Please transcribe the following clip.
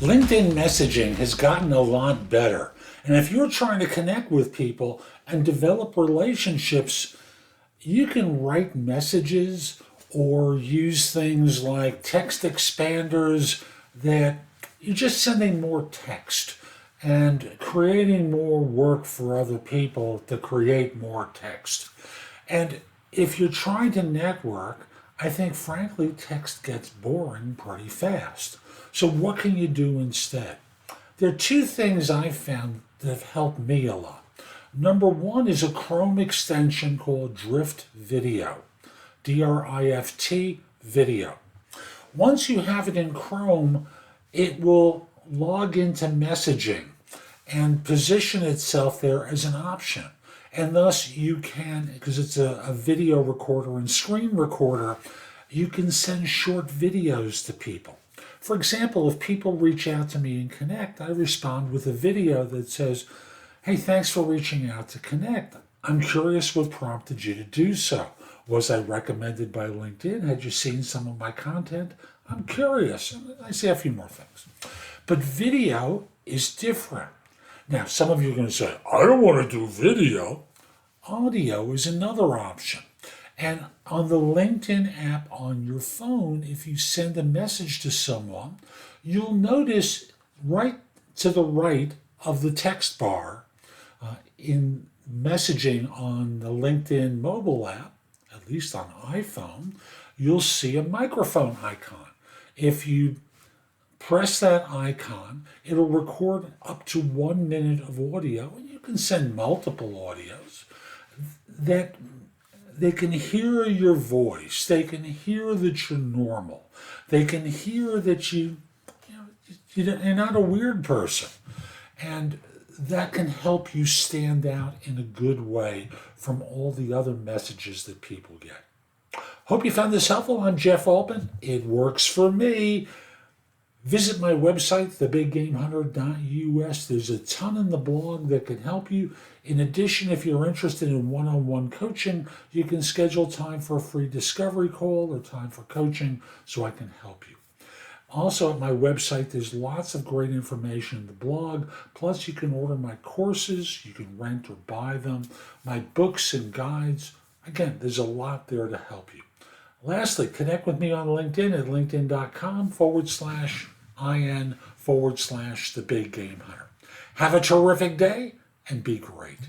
LinkedIn messaging has gotten a lot better. And if you're trying to connect with people and develop relationships, you can write messages or use things like text expanders that you're just sending more text and creating more work for other people to create more text. And if you're trying to network, I think frankly text gets boring pretty fast. So what can you do instead? There are two things I've found that have helped me a lot. Number one is a Chrome extension called Drift Video, Drift Video. Once you have it in Chrome, it will log into messaging and position itself there as an option. And thus you can, because it's a video recorder and screen recorder, you can send short videos to people. For example, if people reach out to me and connect, I respond with a video that says, "Hey, thanks for reaching out to connect. I'm curious what prompted you to do so. Was I recommended by LinkedIn? Had you seen some of my content? I'm curious." And I say a few more things. But video is different. Now, some of you are going to say, "I don't want to do video." Audio is another option. And on the LinkedIn app on your phone, if you send a message to someone, you'll notice right to the right of the text bar in messaging on the LinkedIn mobile app, at least on iPhone, you'll see a microphone icon. If you press that icon, it'll record up to 1 minute of audio, and you can send multiple audios that they can hear your voice. They can hear that you're normal. They can hear that you're not a weird person. And that can help you stand out in a good way from all the other messages that people get. Hope you found this helpful. I'm Jeff Altman. It works for me. Visit my website, thebiggamehunter.us. There's a ton in the blog that can help you. In addition, if you're interested in one-on-one coaching, you can schedule time for a free discovery call or time for coaching so I can help you. Also, at my website, there's lots of great information in the blog. Plus, you can order my courses, you can rent or buy them, my books and guides. Again, there's a lot there to help you. Lastly, connect with me on LinkedIn at linkedin.com/IN/The Big Game Hunter. Have a terrific day and be great.